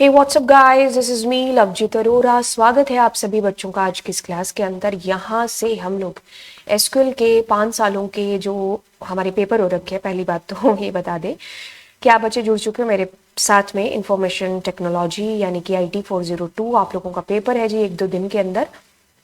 Hey what's up guys, this is me Lovejeet Arora. स्वागत है आप सभी बच्चों का आज की इस क्लास के अंदर। यहाँ से हम लोग एसक्यूएल के 5 सालों के जो हमारे पेपर हो रखे हैं, पहली बात तो ये बता दें कि आप बच्चे जुड़ चुके हो मेरे साथ में। इंफॉर्मेशन टेक्नोलॉजी यानी कि IT 402 आप लोगों का पेपर है जी 1-2 दिन के अंदर।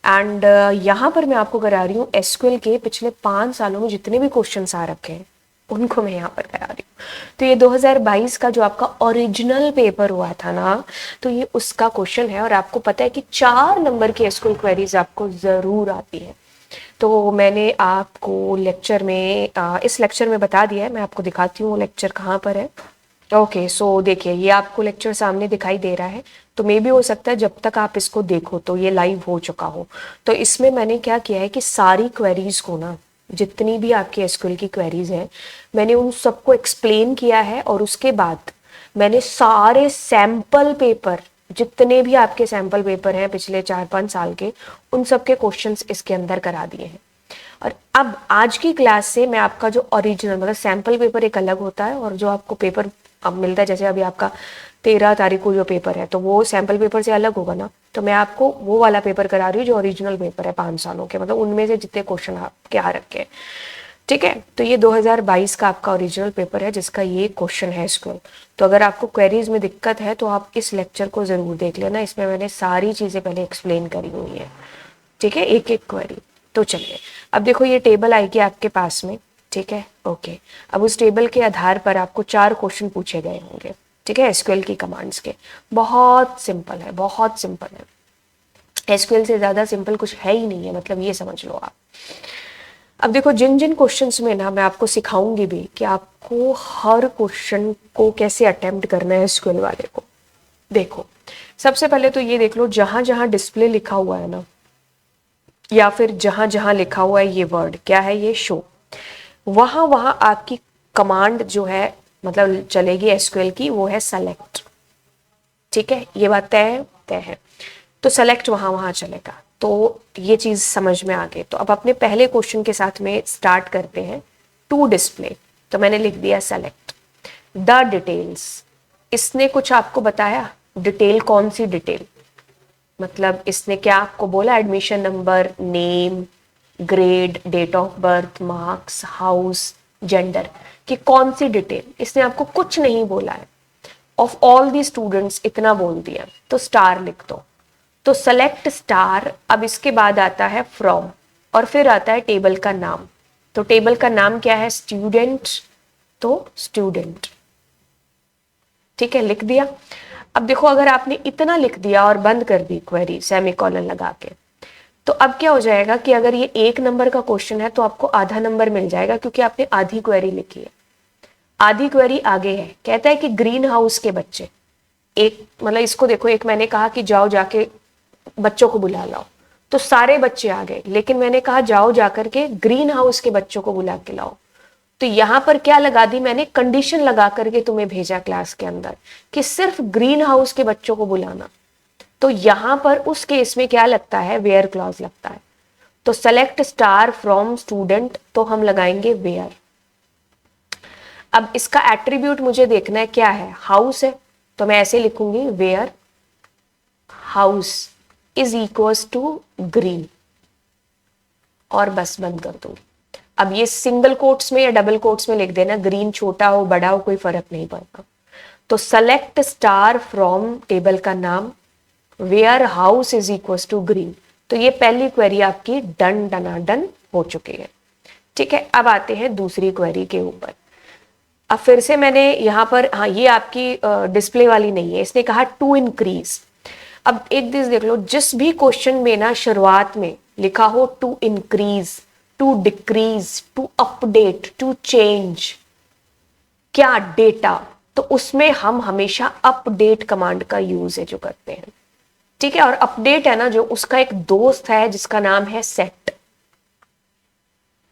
एंड यहाँ पर मैं आपको करा रही हूँ एसक्यूएल के पिछले 5 सालों में जितने भी क्वेश्चन आ रखे हैं उनको मैं यहाँ पर करा रही हूँ। तो ये 2022 का जो आपका ओरिजिनल पेपर हुआ था ना, तो ये उसका क्वेश्चन है। और आपको पता है कि 4 नंबर की एसक्यूएल क्वेरीज आपको ज़रूर आती है। तो मैंने आपको लेक्चर में इस लेक्चर में बता दिया है। मैं आपको दिखाती हूँ लेक्चर कहाँ पर है। ओके, सो देखिए ये आपको लेक्चर सामने दिखाई दे रहा है। तो मे भी हो सकता है जब तक आप इसको देखो तो ये लाइव हो चुका हो। तो इसमें मैंने क्या किया है कि सारी क्वेरीज को ना, जितनी भी आपकी एसक्यूएल की क्वेरीज हैं, मैंने उन सबको एक्सप्लेन किया है। और उसके बाद मैंने सारे सैंपल पेपर, जितने भी आपके सैंपल पेपर हैं पिछले 4-5 साल के, उन सब के क्वेश्चंस इसके अंदर करा दिए हैं। और अब आज की क्लास से मैं आपका जो ओरिजिनल मतलब सैंपल पेपर एक अलग होता है, और जो आपको पेपर अब मिलता है, जैसे अभी आपका 13 तारीख को जो पेपर है तो वो सैंपल पेपर से अलग होगा ना। तो मैं आपको वो वाला पेपर करा रही हूँ जो ओरिजिनल पेपर है 5 सालों के, मतलब उनमें से जितने क्वेश्चन आपके आ रखे हैं। ठीक है, तो ये 2022 का आपका ओरिजिनल पेपर है जिसका ये क्वेश्चन है एसक्यूएल। तो अगर आपको क्वेरीज में दिक्कत है तो आप इस लेक्चर को जरूर देख लेना, इसमें मैंने सारी चीजें पहले एक्सप्लेन करी हुई है। ठीक है, एक एक क्वेरी। तो चलिए अब देखो ये टेबल आएगी आपके पास में। ठीक है, ओके। अब उस टेबल के आधार पर आपको 4 क्वेश्चन पूछे गए होंगे। ठीक है, एसक्यूएल की कमांड्स के। बहुत सिंपल है, बहुत सिंपल है। एसक्यूएल से ज्यादा सिंपल कुछ है ही नहीं है, मतलब ये समझ लो आप। अब देखो जिन जिन क्वेश्चंस में ना मैं आपको सिखाऊंगी भी कि आपको हर क्वेश्चन को कैसे अटेम्प्ट करना है एसक्यूएल वाले को। देखो सबसे पहले तो ये देख लो, जहां जहां डिस्प्ले लिखा हुआ है ना, या फिर जहां जहां लिखा हुआ है ये वर्ड क्या है, ये शो, वहां वहां आपकी कमांड जो है मतलब चलेगी एसक्यूएल की, वो है सेलेक्ट। ठीक है, ये बात तय है। तो सेलेक्ट वहां वहां चलेगा। तो ये चीज समझ में आ गई। तो अब अपने पहले क्वेश्चन के साथ में स्टार्ट करते हैं। टू डिस्प्ले, तो मैंने लिख दिया सेलेक्ट द डिटेल्स। इसने कुछ आपको बताया डिटेल, कौन सी डिटेल, मतलब इसने क्या आपको बोला, admission number, name, grade, date of birth, marks, house, gender, कि कौन सी डिटेल। इसने आपको कुछ नहीं बोला है। ऑफ ऑल दी स्टूडेंट्स इतना बोल दिया, तो स्टार लिख दो। तो सेलेक्ट स्टार। अब इसके बाद आता है फ्रॉम, और फिर आता है टेबल का नाम। तो टेबल का नाम क्या है, स्टूडेंट, तो स्टूडेंट। ठीक है, लिख दिया। अब देखो अगर आपने इतना लिख दिया और बंद कर दी क्वेरी सेमीकोलन लगा के, तो अब क्या हो जाएगा कि अगर ये 1 नंबर का क्वेश्चन है तो आपको आधा नंबर मिल जाएगा, क्योंकि आपने आधी क्वेरी लिखी है। आधी क्वेरी आगे है, कहता है कि ग्रीन हाउस के बच्चे, एक मतलब इसको देखो, एक मैंने कहा कि जाओ जाके बच्चों को बुला लाओ, तो सारे बच्चे आ गए। लेकिन मैंने कहा जाओ जाकर के ग्रीन हाउस के बच्चों को बुला के लाओ, तो यहां पर क्या लगा दी मैंने, कंडीशन लगा करके तुम्हें भेजा क्लास के अंदर कि सिर्फ ग्रीन हाउस के बच्चों को बुलाना। तो यहां पर उस केस में क्या लगता है, वेयर क्लॉज लगता है। तो सेलेक्ट स्टार फ्रॉम स्टूडेंट, तो हम लगाएंगे वेयर। अब इसका एट्रीब्यूट मुझे देखना है क्या है, हाउस है, तो मैं ऐसे लिखूंगी where house is equals to green, और बस बंद कर दूंगी। अब ये सिंगल कोट्स में या डबल कोट्स में लिख देना, ग्रीन छोटा हो बड़ा हो कोई फर्क नहीं पड़ता। तो सेलेक्ट स्टार फ्रॉम टेबल का नाम, where house is equal to green. तो ये पहली क्वेरी आपकी डन डनाडन हो चुकी है। ठीक है, अब आते हैं दूसरी क्वेरी के ऊपर। अब फिर से मैंने यहाँ पर, हाँ ये आपकी डिस्प्ले वाली नहीं है, इसने कहा टू इंक्रीज। अब एक चीज देख लो, जिस भी क्वेश्चन में ना शुरुआत में लिखा हो to increase, to decrease, to update, to change, क्या डेटा, तो उसमें हम हमेशा अपडेट कमांड का यूज है जो करते हैं। ठीक है, और अपडेट है ना जो, उसका एक दोस्त है जिसका नाम है सेट।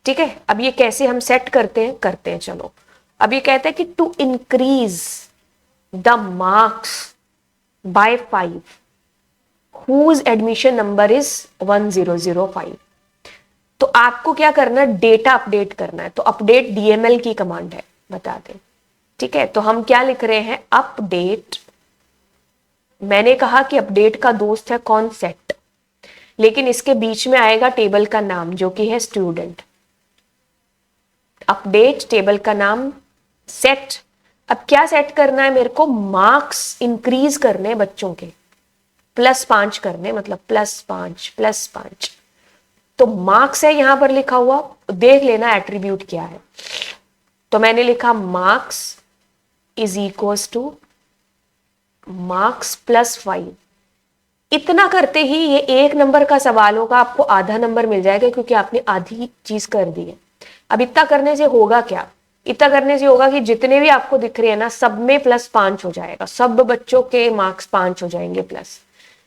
ठीक है, अब ये कैसे हम सेट करते हैं चलो। अब ये कहता है कि to increase the marks by 5 whose admission number is 1005। तो आपको क्या करना है, डेटा अपडेट करना है। तो अपडेट DML की कमांड है, बता दें। ठीक है, तो हम क्या लिख रहे हैं, अपडेट मैंने कहा कि अपडेट का दोस्त है कौन, सेट, लेकिन इसके बीच में आएगा टेबल का नाम जो कि है स्टूडेंट। अपडेट टेबल का नाम सेट। अब क्या सेट करना है मेरे को, मार्क्स इंक्रीज करने बच्चों के, +5 करने, मतलब +5 तो मार्क्स है यहां पर लिखा हुआ, देख लेना एट्रीब्यूट क्या है। तो मैंने लिखा marks is equals two marks +5। इतना करते ही ये 1 नंबर का सवाल होगा, आपको आधा नंबर मिल जाएगा क्योंकि आपने आधी चीज कर दी है। अब इतना करने से होगा क्या, इतना करने से होगा कि जितने भी आपको दिख रहे हैं ना, सब में +5 हो जाएगा, सब बच्चों के मार्क्स 5 हो जाएंगे प्लस।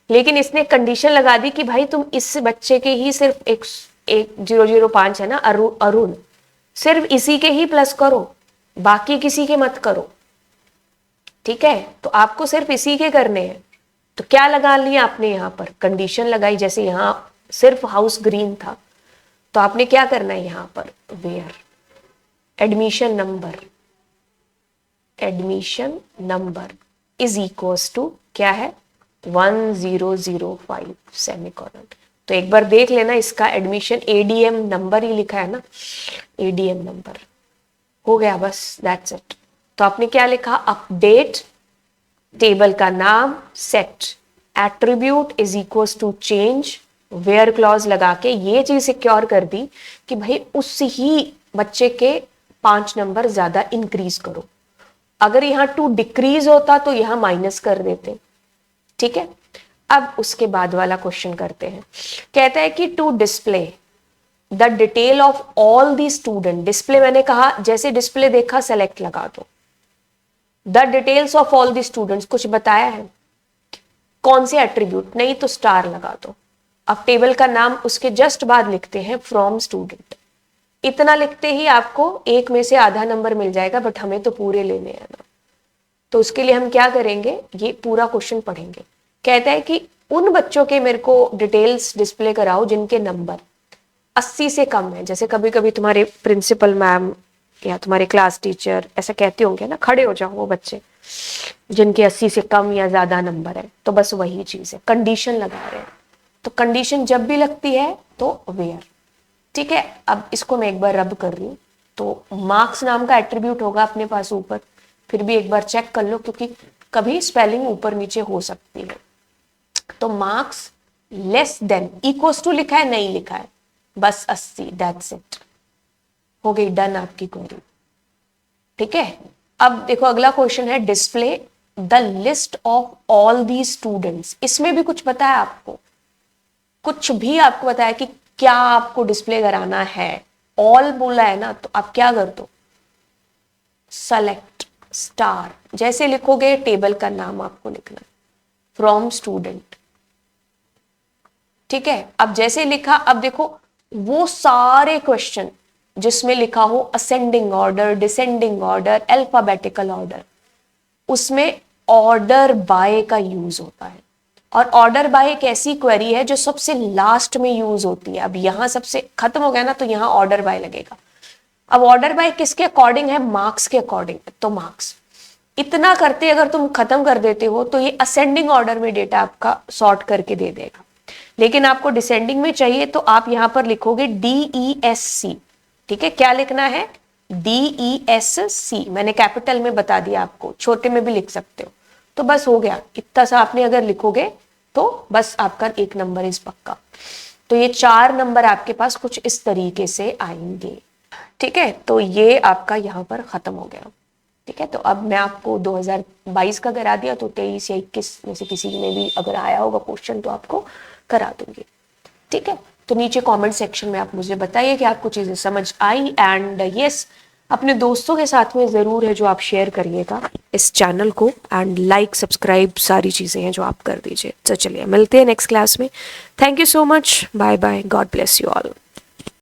लेकिन इसने कंडीशन लगा दी कि भाई तुम इस बच्चे के ही सिर्फ 1005 है ना, अरुण, सिर्फ इसी के ही प्लस करो, बाकी किसी के मत करो। ठीक है, तो आपको सिर्फ इसी के करने हैं। तो क्या लगा लिया आपने, यहां पर कंडीशन लगाई, जैसे यहां सिर्फ हाउस ग्रीन था तो आपने क्या करना है यहां पर, where admission number is equals to क्या है, 1005 सेमीकोलन। तो एक बार देख लेना, इसका एडमिशन एडीएम नंबर ही लिखा है ना, एडीएम नंबर हो गया, बस दैट्स इट। तो आपने क्या लिखा, अपडेट टेबल का नाम set, attribute is equals to change, where clause लगा के ये चीज सिक्योर कर दी कि भाई उस ही बच्चे के 5 नंबर ज्यादा इंक्रीज करो। अगर यहां 2 डिक्रीज होता तो यहां माइनस कर देते। ठीक है, अब उसके बाद वाला क्वेश्चन करते हैं। कहता है कि to display the detail of all the student, display मैंने कहा जैसे डिस्प्ले देखा सेलेक्ट लगा दो, the details of all the students कुछ बताया है, कौन से एट्रीब्यूट, नहीं तो स्टार लगा दो। अब टेबल का नाम उसके जस्ट बाद लिखते हैं फ्रॉम स्टूडेंट। इतना लिखते ही आपको 1 में से आधा नंबर मिल जाएगा, बट हमें तो पूरे लेने हैं ना। तो उसके लिए हम क्या करेंगे, ये पूरा क्वेश्चन पढ़ेंगे। कहता है कि उन बच्चों के मेरे को डिटेल्स डिस्प्ले कराओ जिनके नंबर 80 से कम है। जैसे कभी कभी तुम्हारे प्रिंसिपल मैम या तुम्हारे क्लास टीचर ऐसा कहते होंगे ना, खड़े हो जाओ वो बच्चे जिनके 80 से कम या ज्यादा नंबर है। तो बस वही चीज है, कंडीशन लगा रहे हैं। तो कंडीशन जब भी लगती है तो वेयर। ठीक है, अब इसको मैं एक बार रब कर रही हूँ। तो मार्क्स नाम का एट्रीब्यूट होगा अपने पास ऊपर, फिर भी एक बार चेक कर लो क्योंकि कभी स्पेलिंग ऊपर नीचे हो सकती है। तो marks less than, equals to लिखा है, नहीं लिखा है, बस 80, दैट्स इट, हो गई डन आपकी क्वेरी। ठीक है, अब देखो अगला क्वेश्चन है display the list of all the students. इसमें भी कुछ पता है आपको, कुछ भी आपको बताया कि क्या आपको डिस्प्ले कराना है, ऑल बोला है ना, तो आप क्या कर दो, सेलेक्ट स्टार, जैसे लिखोगे टेबल का नाम आपको लिखना है फ्रॉम स्टूडेंट। ठीक है, अब जैसे लिखा, अब देखो वो सारे क्वेश्चन जिसमें लिखा हो ascending order, descending order, alphabetical order, उसमें ऑर्डर बाय का यूज होता है। और ऑर्डर बाय एक ऐसी क्वेरी है जो सबसे लास्ट में यूज होती है। अब यहां सबसे खत्म हो गया ना, तो यहां ऑर्डर बाय लगेगा। अब ऑर्डर बाय किसके अकॉर्डिंग है, मार्क्स के अकॉर्डिंग, तो मार्क्स। इतना करते अगर तुम खत्म कर देते हो तो ये असेंडिंग ऑर्डर में डेटा आपका सॉर्ट करके दे देगा। लेकिन आपको डिसेंडिंग में चाहिए तो आप यहां पर लिखोगे DESC। ठीक है, क्या लिखना है, DESC। मैंने कैपिटल में बता दिया आपको, छोटे में भी लिख सकते हो। तो बस हो गया, इतना सा आपने अगर लिखोगे तो बस आपका 1 नंबर इस पक्का। तो ये 4 नंबर आपके पास कुछ इस तरीके से आएंगे। ठीक है, तो ये आपका यहाँ पर खत्म हो गया। ठीक है, तो अब मैं आपको 2022 का करा दिया, तो 23 या 21 में से किसी में भी अगर आया होगा क्वेश्चन तो आपको करा दूंगी। ठीक है, तो नीचे कमेंट सेक्शन में आप मुझे बताइए कि आपको चीजें समझ आई। एंड यस, अपने दोस्तों के साथ में जरूर है जो आप शेयर करिएगा इस चैनल को, एंड लाइक सब्सक्राइब सारी चीजें हैं जो आप कर दीजिए। तो चलिए मिलते हैं नेक्स्ट क्लास में। Thank you so much, bye bye, God bless you all.